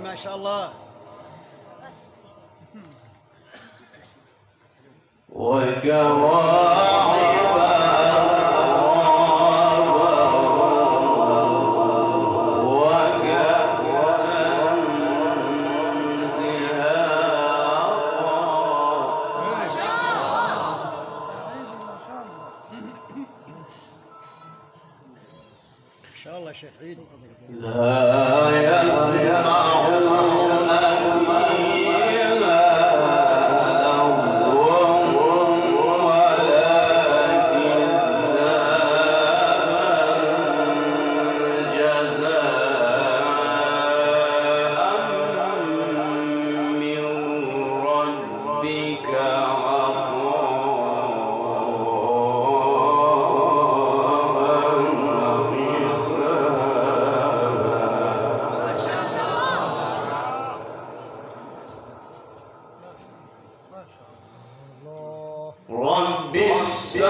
ما شاء الله. ما شاء الله شيخ عيد. لا يسمعون فيها لغوا ولا كذابا جزاء من ربك رب السماوات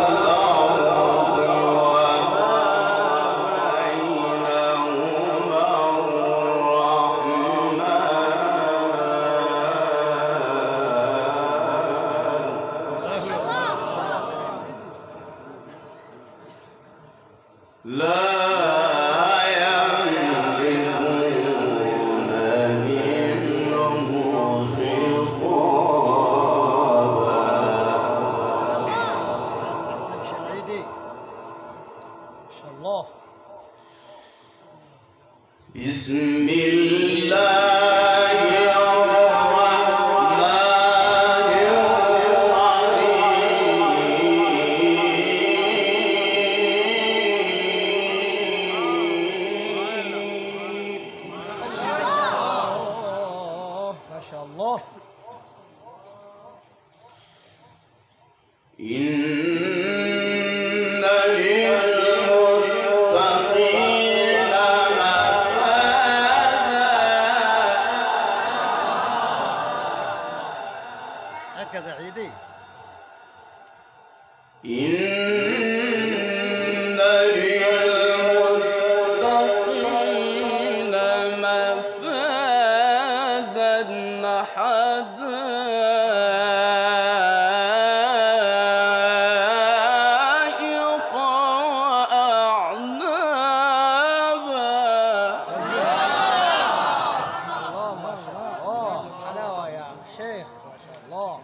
والأرض وما بينهما الرحمن لا بسم الله الرحمن الرحيم ما شاء الله. هكذا عيدي. إن للمتقين مفازا حدائق وأعنابا. الله ما شاء الله حلاوة يا شيخ ما شاء الله.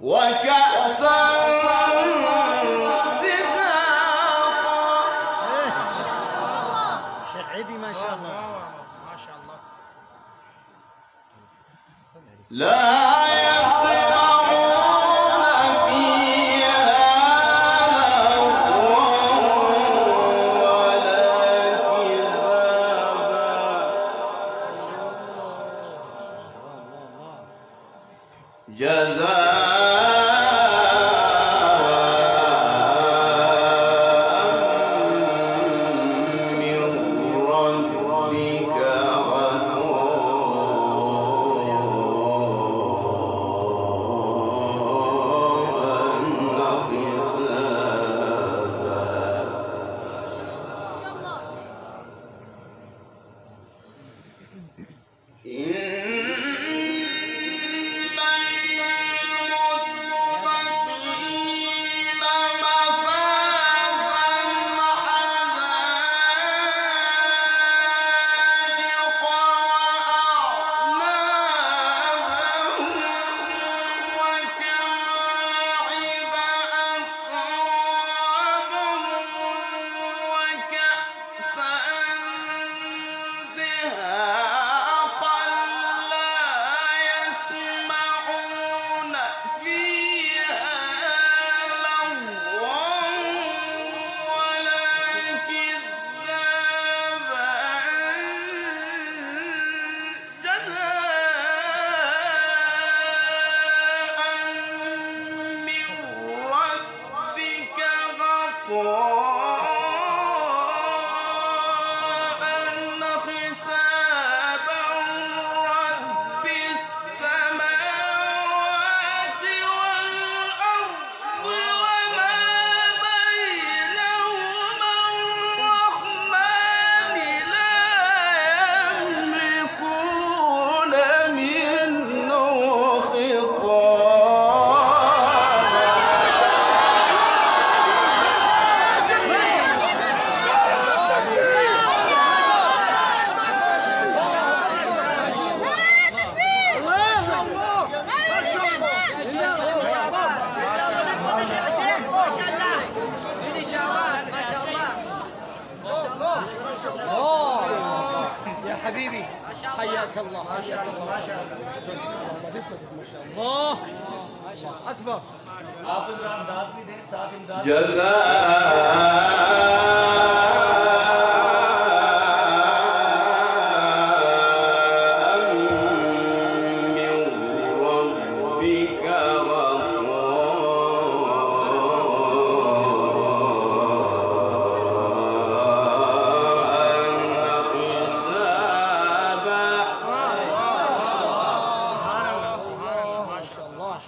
وكأسا دهاقا. شيخ عيدي ما شاء الله. ما شاء الله. لا يسمعون فيها لغوا ولا كذابا جزاء من ربك حياك الله حياك الله ما شاء الله مزيد ما شاء الله الله اكبر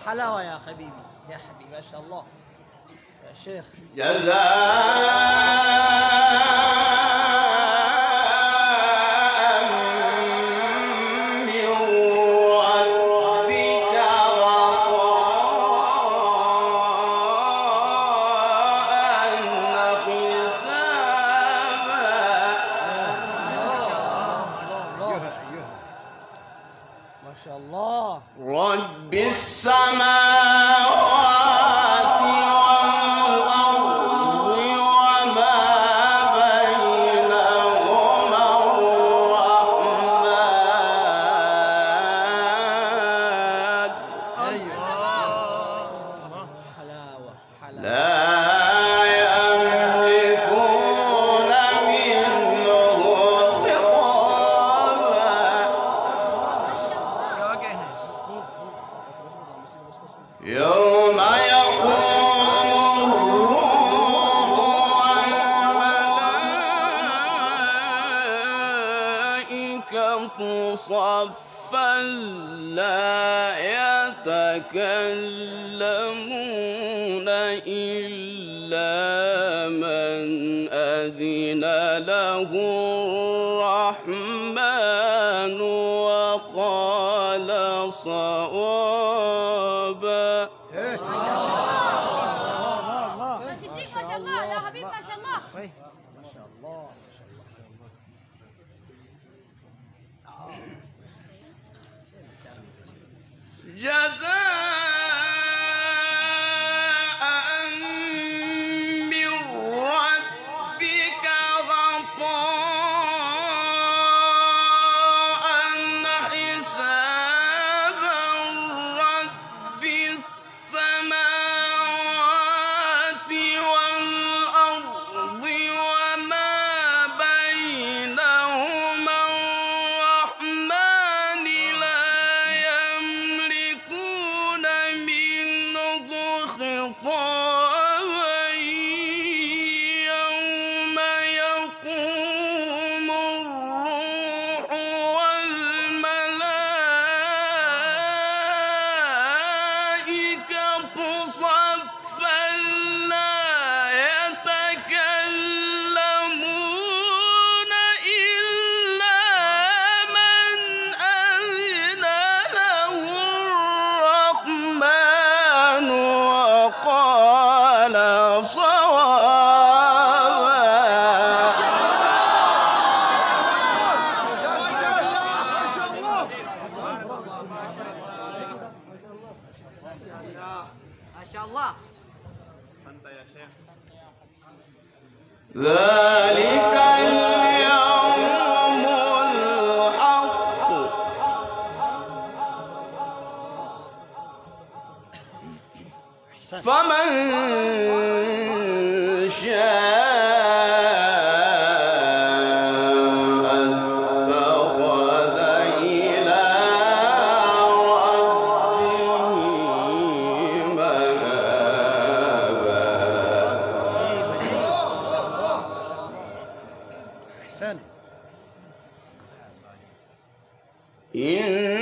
حلاوة يا حبيبي يا حبيبي ما شاء الله يا شيخ ما شاء الله رب السماوات والأرض وما بينهما الرحمن حلاوة حلاوة لا يملكون منه خطابا يوم يقوم الروح والملائكة صفا لا يتكلمون إلا من أذن له الرحمن وقال صوابا صديق ما شاء الله يا حبيب ما شاء الله ما شاء الله جزاء من ربك عطاء حسابا رب السماوات والأرض وما بينهما الرحمن لا يملكون منه خطابا يوم يقوم الروح والملائكة صفا لا يتكلمون إلا من أذن له الرحمن وقال ما شاء الله ذلك اليوم الحق فمن شاء اتخذ إلى ربه مآبا احسن إنا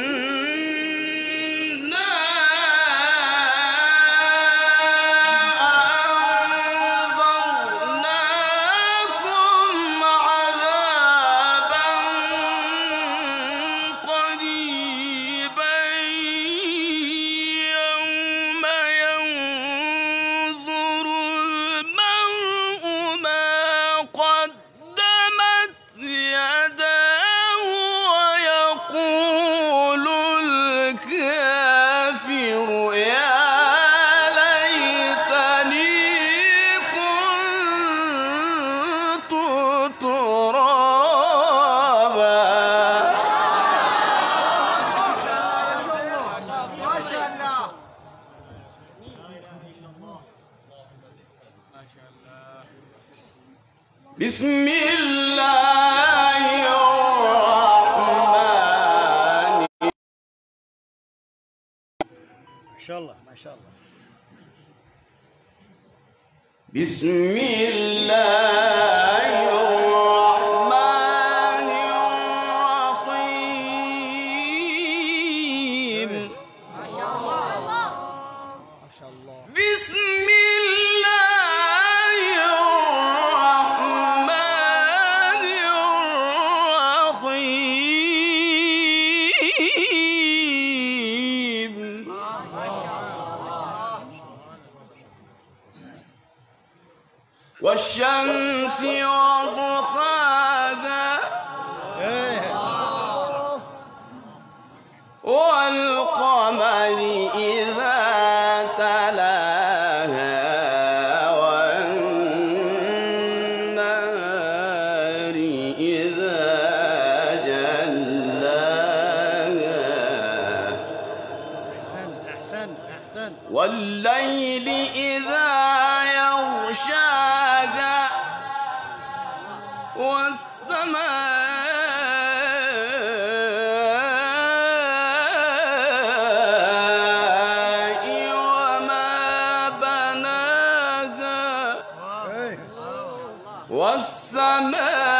بسم الله الرحمن. ما شاء الله ما شاء الله. بسم الله الرحمن الرحيم. ما شاء الله ما شاء الله. بسم الله الرحمن الرحيم. والشمس وضحاها والقمر إذا تلاها والنهار إذا جلاها أحسن أحسن. والليل إذا يغشاها والسماء وما بناها والسماء